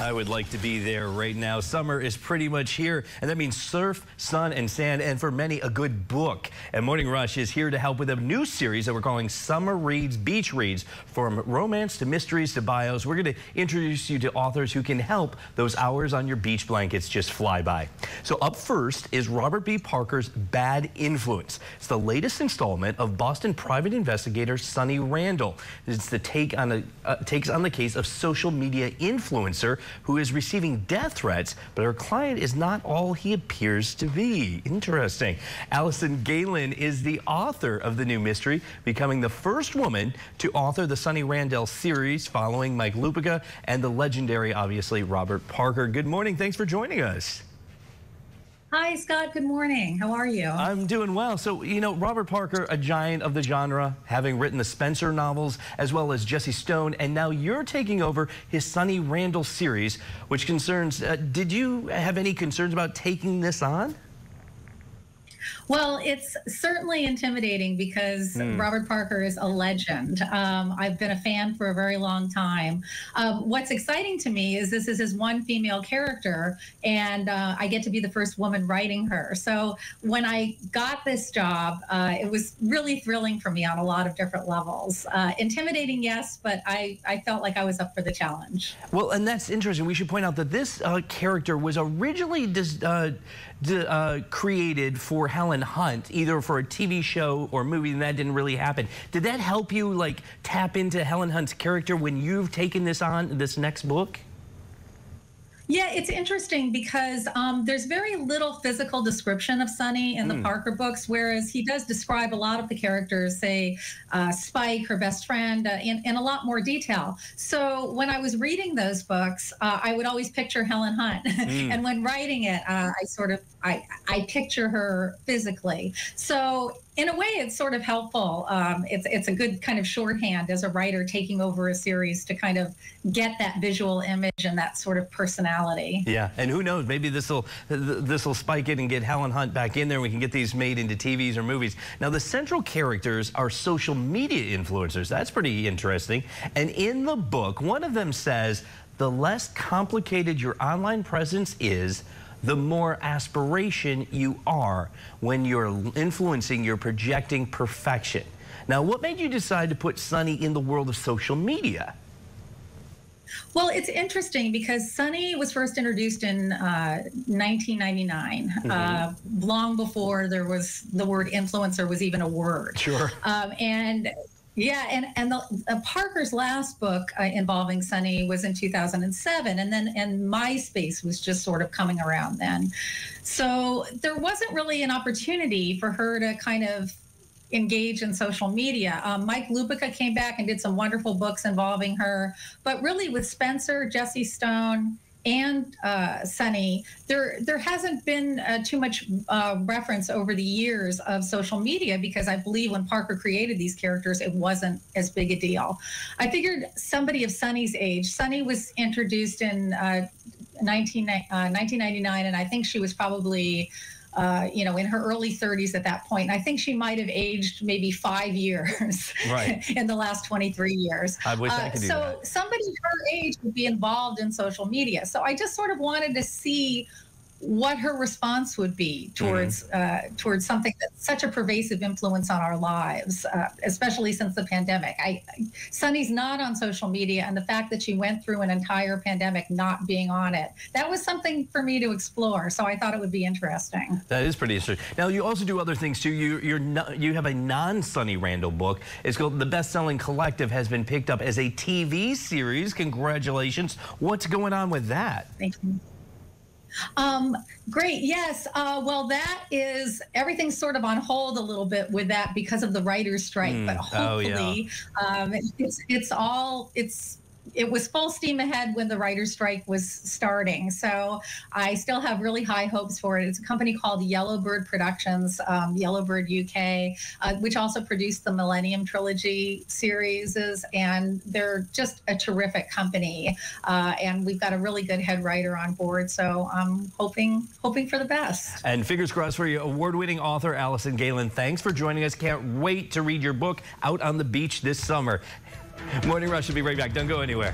I would like to be there right now. Summer is pretty much here, and that means surf, sun, and sand, and for many, a good book. And Morning Rush is here to help with a new series that we're calling Summer Reads, Beach Reads. From romance to mysteries to bios, we're going to introduce you to authors who can help those hours on your beach blankets just fly by. So up first is Robert B. Parker's Bad Influence. It's the latest installment of Boston private investigator Sonny Randall. It's the takes on the case of social media influencer who is receiving death threats, but her client is not all he appears to be. Interesting. Alison Gaylin is the author of the new mystery, becoming the first woman to author the Sonny Randall series following Mike Lupica and the legendary, obviously, Robert Parker. Good morning. Thanks for joining us. Hi, Scott. Good morning. How are you? I'm doing well. So, you know, Robert Parker, a giant of the genre, having written the Spencer novels, as well as Jesse Stone, and now you're taking over his Sonny Randall series, which concerns, did you have any concerns about taking this on? Well, it's certainly intimidating because Robert Parker is a legend. I've been a fan for a very long time. What's exciting to me is this is his one female character, and I get to be the first woman writing her. So when I got this job, it was really thrilling for me on a lot of different levels. Intimidating, yes, but I felt like I was up for the challenge. Well, and that's interesting. We should point out that this character was originally created for Helen Hunt, either for a TV show or movie, and that didn't really happen. Did that help you, like, tap into Helen Hunt's character when you've taken this on, this next book? Yeah, it's interesting because there's very little physical description of Sonny in the Parker books, whereas he does describe a lot of the characters, say Spike, her best friend, in a lot more detail. So when I was reading those books, I would always picture Helen Hunt. And when writing it, I picture her physically. So in a way, it's sort of helpful. It's a good kind of shorthand as a writer taking over a series to kind of get that visual image and that sort of personality. Yeah, and who knows, maybe this will spike it and get Helen Hunt back in there. We can get these made into TVs or movies. Now, the central characters are social media influencers. That's pretty interesting. And in the book, one of them says, the less complicated your online presence is, the more aspiration you are. When you're influencing, you're projecting perfection. Now, what made you decide to put Sonny in the world of social media? Well, it's interesting because Sonny was first introduced in 1999, long before there was the word influencer was even a word. Sure. Yeah, and Parker's last book involving Sonny was in 2007, and MySpace was just sort of coming around then. So there wasn't really an opportunity for her to kind of engage in social media. Mike Lupica came back and did some wonderful books involving her, but really with Spencer, Jesse Stone, and Sonny, there hasn't been too much reference over the years of social media because I believe when Parker created these characters, it wasn't as big a deal. I figured somebody of Sonny's age, Sonny was introduced in 1999, and I think she was probably in her early 30s at that point. And I think she might have aged maybe 5 years in the last 23 years. I wish I could do that. So somebody her age would be involved in social media. So I just sort of wanted to see what her response would be towards towards something that's such a pervasive influence on our lives, especially since the pandemic. Sonny's not on social media, and the fact that she went through an entire pandemic not being on it, that was something for me to explore. So I thought it would be interesting. That is pretty interesting. Now, you also do other things too. You have a non-Sonny Randall book. It's called The Best-Selling Collective, has been picked up as a TV series. Congratulations. What's going on with that? Thank you. Great. Yes. Well, that is, everything's sort of on hold a little bit with that because of the writer's strike, but hopefully it was full steam ahead when the writer's strike was starting. So I still have really high hopes for it. It's a company called Yellowbird Productions, Yellowbird UK, which also produced the Millennium Trilogy series, and they're just a terrific company. And we've got a really good head writer on board. So I'm hoping for the best. And fingers crossed for you, award-winning author Alison Gaylin. Thanks for joining us. Can't wait to read your book out on the beach this summer. Morning Rush will be right back. Don't go anywhere.